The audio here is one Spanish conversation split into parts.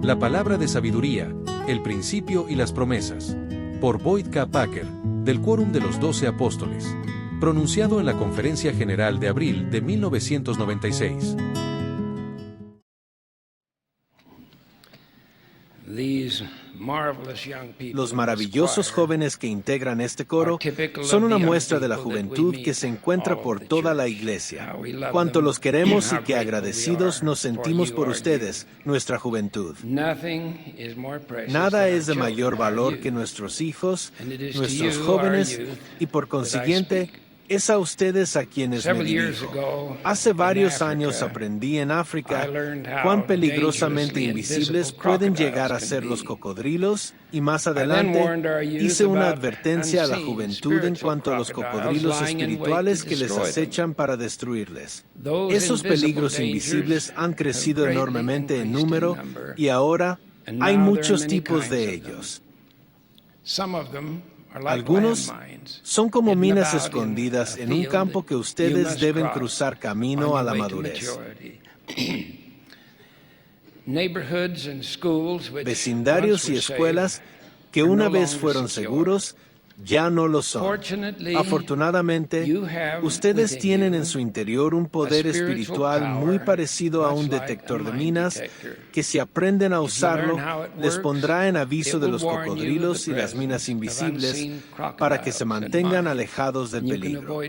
La palabra de sabiduría, el principio y las promesas. Por Boyd K. Packer, del Quórum de los 12 Apóstoles. Pronunciado en la Conferencia General de abril de 1996. Los maravillosos jóvenes que integran este coro son una muestra de la juventud que se encuentra por toda la iglesia. Cuánto los queremos y qué agradecidos nos sentimos por ustedes, nuestra juventud. Nada es de mayor valor que nuestros hijos, nuestros jóvenes, y por consiguiente, es a ustedes a quienes me dirijo. Hace varios años aprendí en África cuán peligrosamente invisibles pueden llegar a ser los cocodrilos, y más adelante hice una advertencia a la juventud en cuanto a los cocodrilos espirituales que les acechan para destruirles. Esos peligros invisibles han crecido enormemente en número y ahora hay muchos tipos de ellos. Algunos son como minas escondidas en un campo que ustedes deben cruzar camino a la madurez. Vecindarios y escuelas que una vez fueron seguros, ya no lo son. Afortunadamente, ustedes tienen en su interior un poder espiritual muy parecido a un detector de minas que, si aprenden a usarlo, les pondrá en aviso de los cocodrilos y las minas invisibles para que se mantengan alejados del peligro.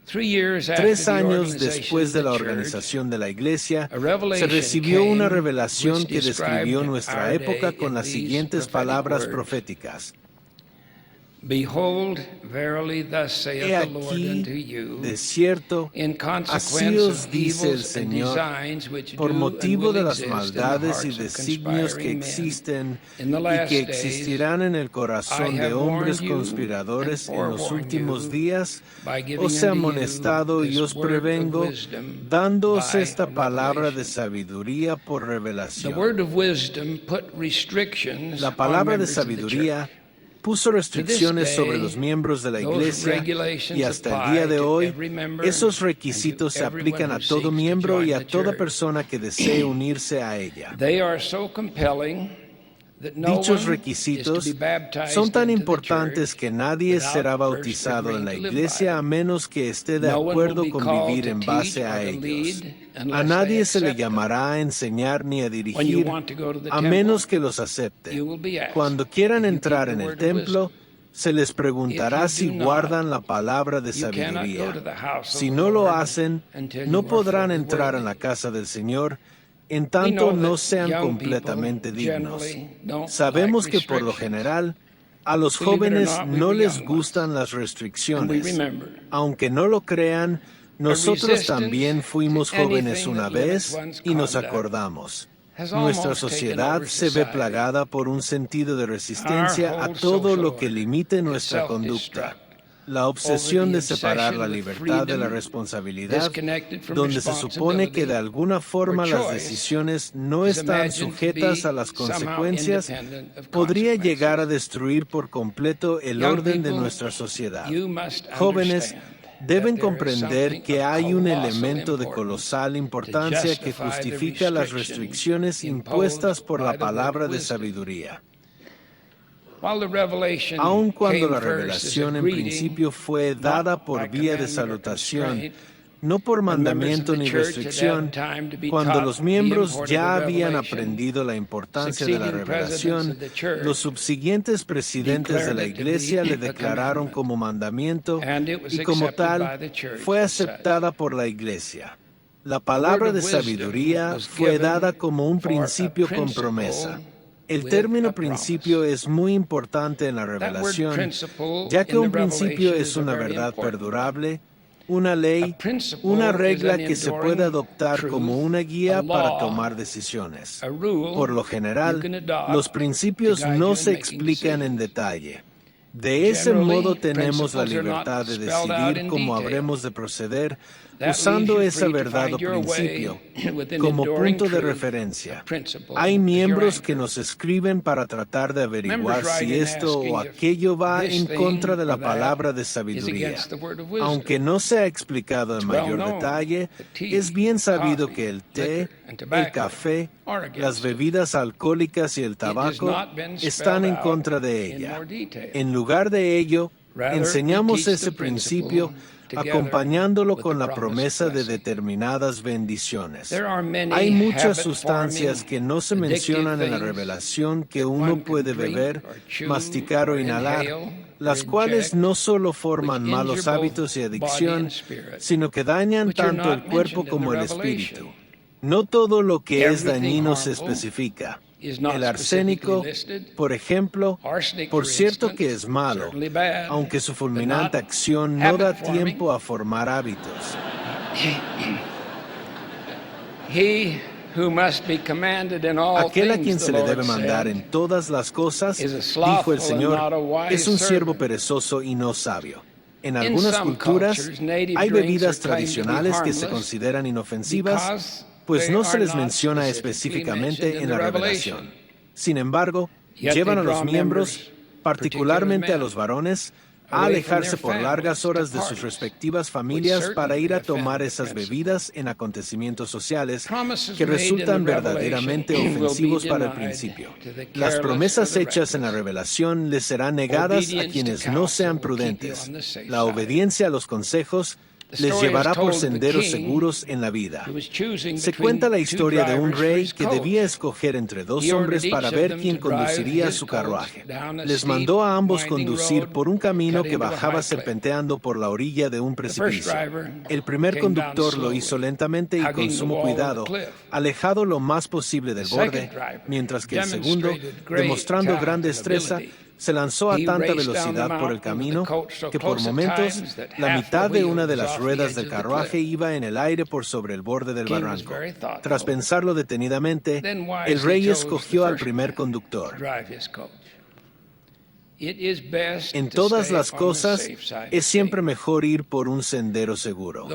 3 años después de la organización de la Iglesia, se recibió una revelación que describió nuestra época con las siguientes palabras proféticas. He aquí, de cierto, así os dice el Señor, por motivo de las maldades y designios que existen y que existirán en el corazón de hombres conspiradores en los últimos días, os he amonestado y os prevengo, dándoos esta palabra de sabiduría por revelación. La palabra de sabiduría puso restricciones sobre los miembros de la Iglesia y hasta el día de hoy, esos requisitos se aplican a todo miembro y a toda persona que desee unirse a ella. Dichos requisitos son tan importantes que nadie será bautizado en la Iglesia a menos que esté de acuerdo con vivir en base a ellos. A nadie se le llamará a enseñar ni a dirigir a menos que los acepte. Cuando quieran entrar en el templo, se les preguntará si guardan la palabra de sabiduría. Si no lo hacen, no podrán entrar en la casa del Señor, en tanto no sean completamente dignos. Sabemos que por lo general, a los jóvenes no les gustan las restricciones. Aunque no lo crean, nosotros también fuimos jóvenes una vez y nos acordamos. Nuestra sociedad se ve plagada por un sentido de resistencia a todo lo que limite nuestra conducta. La obsesión de separar la libertad de la responsabilidad, donde se supone que de alguna forma las decisiones no están sujetas a las consecuencias, podría llegar a destruir por completo el orden de nuestra sociedad. Jóvenes deben comprender que hay un elemento de colosal importancia que justifica las restricciones impuestas por la palabra de sabiduría. Aun cuando la revelación en principio fue dada por vía de salutación, no por mandamiento ni restricción, cuando los miembros ya habían aprendido la importancia de la revelación, los subsiguientes presidentes de la Iglesia le declararon como mandamiento y como tal fue aceptada por la Iglesia. La palabra de sabiduría fue dada como un principio con promesa. El término principio es muy importante en la revelación, ya que un principio es una verdad perdurable, una ley, una regla que se puede adoptar como una guía para tomar decisiones. Por lo general, los principios no se explican en detalle. De ese modo tenemos la libertad de decidir cómo habremos de proceder, usando esa verdad o principio como punto de referencia. Hay miembros que nos escriben para tratar de averiguar si esto o aquello va en contra de la palabra de sabiduría. Aunque no se ha explicado en mayor detalle, es bien sabido que el té, el café, las bebidas alcohólicas y el tabaco están en contra de ella. En lugar de ello, enseñamos ese principio acompañándolo con la promesa de determinadas bendiciones. Hay muchas sustancias que no se mencionan en la revelación que uno puede beber, masticar o inhalar, las cuales no solo forman malos hábitos y adicción, sino que dañan tanto el cuerpo como el espíritu. No todo lo que es dañino se especifica. El arsénico, por ejemplo, por cierto que es malo, aunque su fulminante acción no da tiempo a formar hábitos. Aquel a quien se le debe mandar en todas las cosas, dijo el Señor, es un siervo perezoso y no sabio. En algunas culturas hay bebidas tradicionales que se consideran inofensivas, pues no se les menciona específicamente en la revelación. Sin embargo, llevan a los miembros, particularmente a los varones, a alejarse por largas horas de sus respectivas familias para ir a tomar esas bebidas en acontecimientos sociales que resultan verdaderamente ofensivos para el principio. Las promesas hechas en la revelación les serán negadas a quienes no sean prudentes. La obediencia a los consejos les llevará por senderos seguros en la vida. Se cuenta la historia de un rey que debía escoger entre dos hombres para ver quién conduciría su carruaje. Les mandó a ambos conducir por un camino que bajaba serpenteando por la orilla de un precipicio. El primer conductor lo hizo lentamente y con sumo cuidado, alejado lo más posible del borde, mientras que el segundo, demostrando gran destreza, se lanzó a tanta velocidad por el camino que por momentos la mitad de una de las ruedas del carruaje iba en el aire por sobre el borde del barranco. Tras pensarlo detenidamente, el rey escogió al primer conductor. En todas las cosas es siempre mejor ir por un sendero seguro.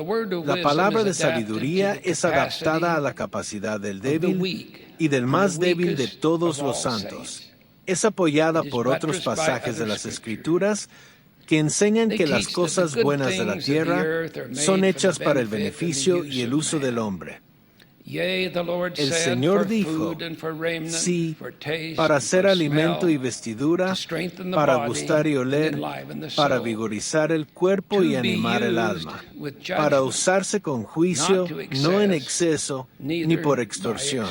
La palabra de sabiduría es adaptada a la capacidad del débil y del más débil de todos los santos. Es apoyada por otros pasajes de las Escrituras que enseñan que las cosas buenas de la tierra son hechas para el beneficio y el uso del hombre. El Señor dijo, sí, para hacer alimento y vestidura, para gustar y oler, para vigorizar el cuerpo y animar el alma, para usarse con juicio, no en exceso, ni por extorsión.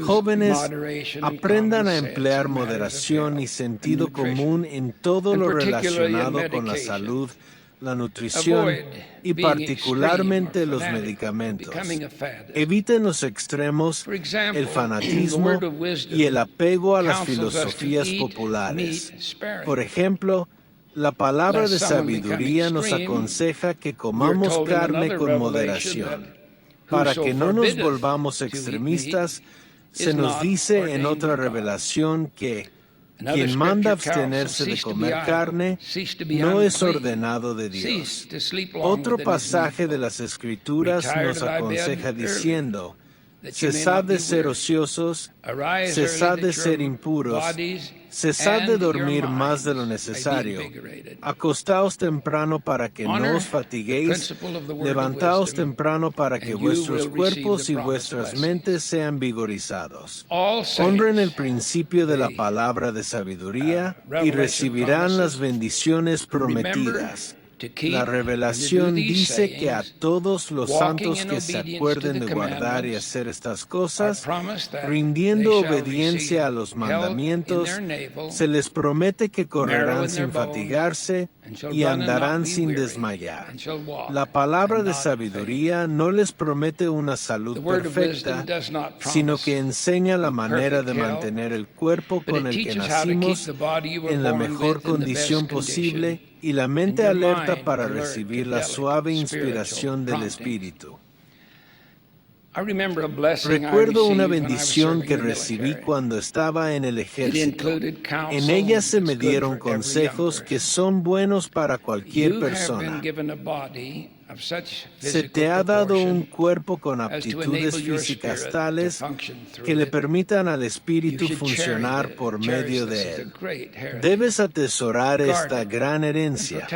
Jóvenes, aprendan a emplear moderación y sentido común en todo lo relacionado con la salud, la nutrición y particularmente los medicamentos. Eviten los extremos, el fanatismo y el apego a las filosofías populares. Por ejemplo, la palabra de sabiduría nos aconseja que comamos carne con moderación. Para que no nos volvamos extremistas, se nos dice en otra revelación que quien manda abstenerse de comer carne no es ordenado de Dios. Otro pasaje de las Escrituras nos aconseja diciendo, cesad de ser ociosos, cesad de ser impuros, cesad de dormir más de lo necesario, acostaos temprano para que no os fatiguéis, levantaos temprano para que vuestros cuerpos y vuestras mentes sean vigorizados. Honren el principio de la palabra de sabiduría y recibirán las bendiciones prometidas. La revelación dice que a todos los santos que se acuerden de guardar y hacer estas cosas, rindiendo obediencia a los mandamientos, se les promete que correrán sin fatigarse y andarán sin desmayar. La palabra de sabiduría no les promete una salud perfecta, sino que enseña la manera de mantener el cuerpo con el que nacimos en la mejor condición posible y la mente alerta para recibir la suave inspiración del Espíritu. Recuerdo una bendición que recibí cuando estaba en el ejército. En ella se me dieron consejos que son buenos para cualquier persona. Se te ha dado un cuerpo con aptitudes físicas tales que le permitan al espíritu funcionar por medio de él. Debes atesorar esta gran herencia,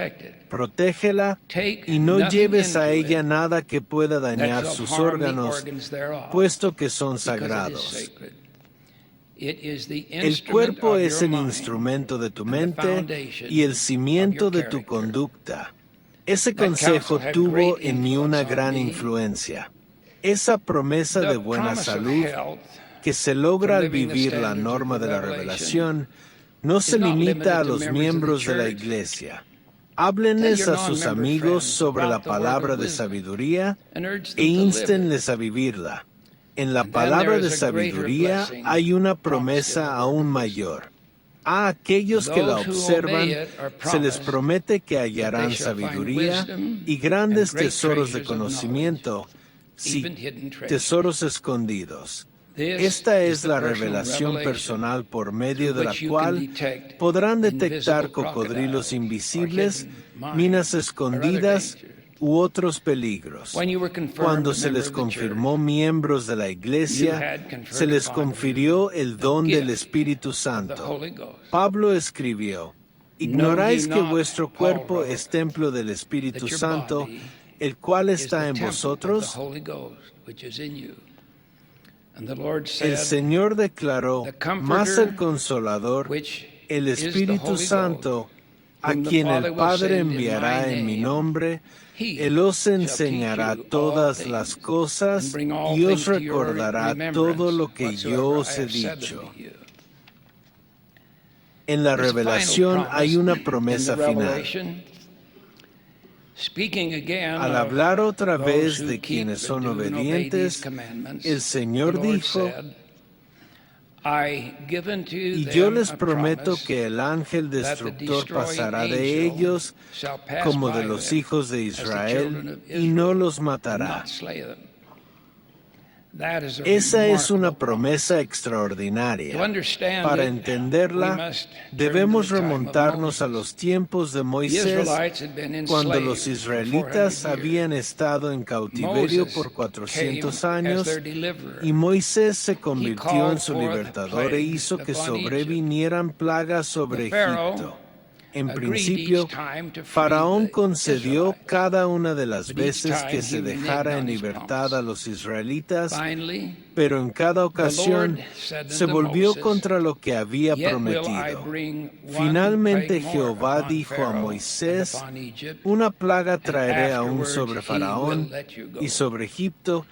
protégela y no lleves a ella nada que pueda dañar sus órganos, puesto que son sagrados. El cuerpo es el instrumento de tu mente y el cimiento de tu conducta. Ese consejo tuvo en mí una gran influencia. Esa promesa de buena salud que se logra al vivir la norma de la revelación no se limita a los miembros de la iglesia. Háblenles a sus amigos sobre la palabra de sabiduría e instenles a vivirla. En la palabra de sabiduría hay una promesa aún mayor. A aquellos que la observan, se les promete que hallarán sabiduría y grandes tesoros de conocimiento, sí, tesoros escondidos. Esta es la revelación personal por medio de la cual podrán detectar cocodrilos invisibles, minas escondidas u otros peligros. Cuando se les confirmó miembros de la iglesia, se les confirió el don del Espíritu Santo. Pablo escribió: ¿ignoráis que vuestro cuerpo es templo del Espíritu Santo, el cual está en vosotros? El Señor declaró: más el Consolador, el Espíritu Santo, a quien el Padre enviará en mi nombre, Él os enseñará todas las cosas y os recordará todo lo que yo os he dicho. En la revelación hay una promesa final. Al hablar otra vez de quienes son obedientes, el Señor dijo: y yo les prometo que el ángel destructor pasará de ellos como de los hijos de Israel y no los matará. Esa es una promesa extraordinaria. Para entenderla, debemos remontarnos a los tiempos de Moisés, cuando los israelitas habían estado en cautiverio por 400 años, y Moisés se convirtió en su libertador e hizo que sobrevinieran plagas sobre Egipto. En principio, Faraón concedió cada una de las veces que se dejara en libertad a los israelitas, pero en cada ocasión se volvió contra lo que había prometido. Finalmente Jehová dijo a Moisés: una plaga traeré aún sobre Faraón y sobre Egipto,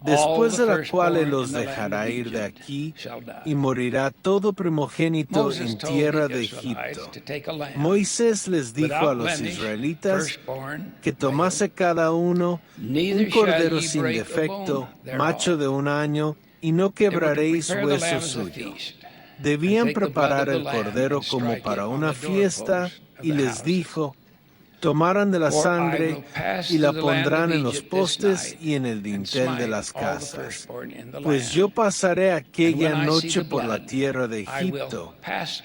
después de la cual él los dejará ir de aquí, y morirá todo primogénito en tierra de Egipto. Moisés les dijo a los israelitas que tomase cada uno un cordero sin defecto, macho de 1 año, y no quebraréis hueso suyo. Debían preparar el cordero como para una fiesta, y les dijo: tomarán de la sangre y la pondrán en los postes y en el dintel de las casas. Pues yo pasaré aquella noche por la tierra de Egipto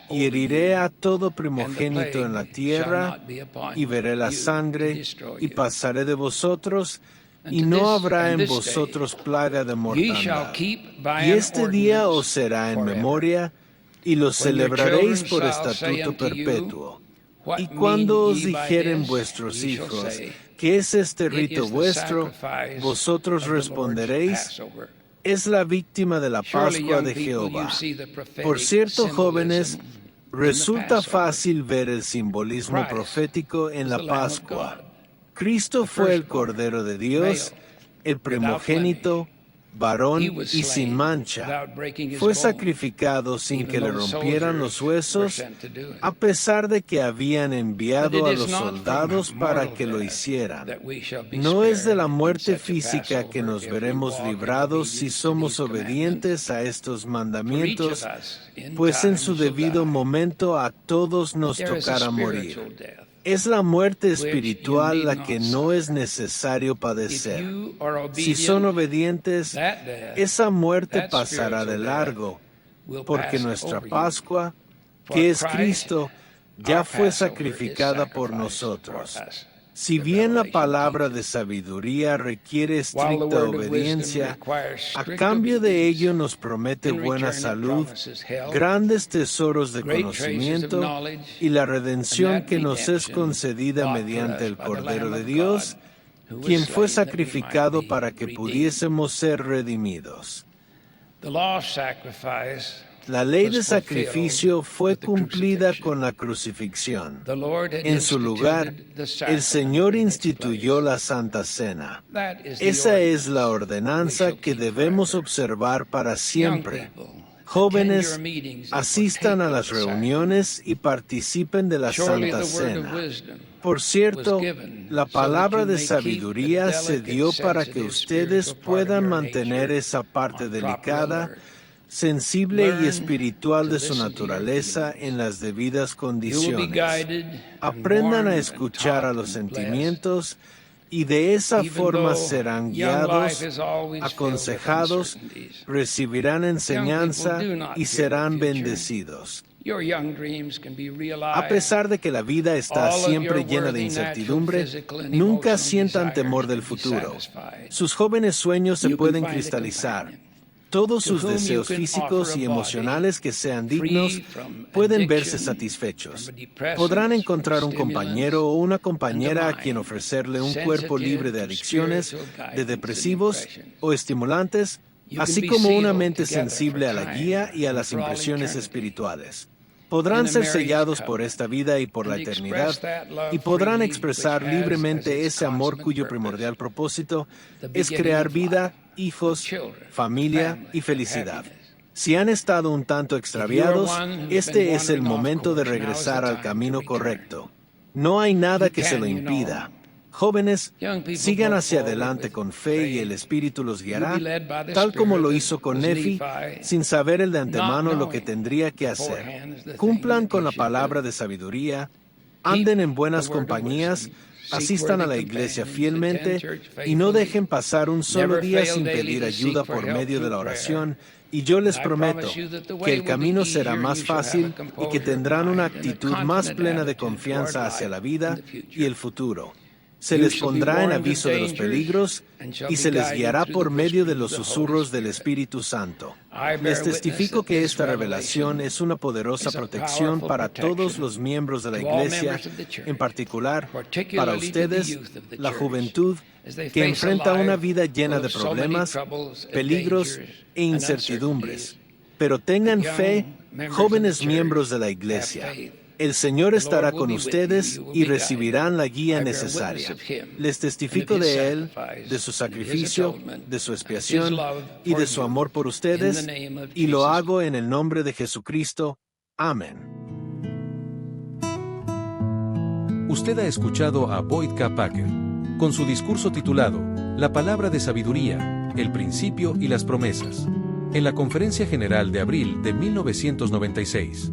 y heriré a todo primogénito en la tierra y veré la sangre y pasaré de vosotros y no habrá en vosotros plaga de mortandad. Y este día os será en memoria y lo celebraréis por estatuto perpetuo. Y cuando os dijeren vuestros hijos: ¿qué es este rito vuestro?, vosotros responderéis: es la víctima de la Pascua de Jehová. Por cierto, jóvenes, resulta fácil ver el simbolismo profético en la Pascua. Cristo fue el Cordero de Dios, el primogénito, varón y sin mancha. Fue sacrificado sin que le rompieran los huesos, a pesar de que habían enviado a los soldados para que lo hicieran. No es de la muerte física que nos veremos librados si somos obedientes a estos mandamientos, pues en su debido momento a todos nos tocará morir. Es la muerte espiritual la que no es necesario padecer. Si son obedientes, esa muerte pasará de largo, porque nuestra Pascua, que es Cristo, ya fue sacrificada por nosotros. Si bien la palabra de sabiduría requiere estricta obediencia, a cambio de ello nos promete buena salud, grandes tesoros de conocimiento y la redención que nos es concedida mediante el Cordero de Dios, quien fue sacrificado para que pudiésemos ser redimidos. La ley de sacrificio fue cumplida con la crucifixión. En su lugar, el Señor instituyó la Santa Cena. Esa es la ordenanza que debemos observar para siempre. Jóvenes, asistan a las reuniones y participen de la Santa Cena. Por cierto, la palabra de sabiduría se dio para que ustedes puedan mantener esa parte delicada, sensible y espiritual de su naturaleza en las debidas condiciones. Aprendan a escuchar a los sentimientos y de esa forma serán guiados, aconsejados, recibirán enseñanza y serán bendecidos. A pesar de que la vida está siempre llena de incertidumbre, nunca sientan temor del futuro. Sus jóvenes sueños se pueden cristalizar. Todos sus deseos físicos y emocionales que sean dignos pueden verse satisfechos. Podrán encontrar un compañero o una compañera a quien ofrecerle un cuerpo libre de adicciones, de depresivos o estimulantes, así como una mente sensible a la guía y a las impresiones espirituales. Podrán ser sellados por esta vida y por la eternidad, y podrán expresar libremente ese amor cuyo primordial propósito es crear vida, hijos, familia y felicidad. Si han estado un tanto extraviados, este es el momento de regresar al camino correcto. No hay nada que se lo impida. Jóvenes, sigan hacia adelante con fe y el Espíritu los guiará, tal como lo hizo con Nefi, sin saber el de antemano lo que tendría que hacer. Cumplan con la palabra de sabiduría, anden en buenas compañías, asistan a la iglesia fielmente y no dejen pasar un solo día sin pedir ayuda por medio de la oración. Y yo les prometo que el camino será más fácil y que tendrán una actitud más plena de confianza hacia la vida y el futuro. Se les pondrá en aviso de los peligros y se les guiará por medio de los susurros del Espíritu Santo. Les testifico que esta revelación es una poderosa protección para todos los miembros de la Iglesia, en particular para ustedes, la juventud, que enfrenta una vida llena de problemas, peligros e incertidumbres. Pero tengan fe, jóvenes miembros de la Iglesia. El Señor estará con ustedes y recibirán la guía necesaria. Les testifico de Él, de su sacrificio, de su expiación y de su amor por ustedes, y lo hago en el nombre de Jesucristo. Amén. Usted ha escuchado a Boyd K. Packer con su discurso titulado La palabra de sabiduría, el principio y las promesas, en la Conferencia General de abril de 1996.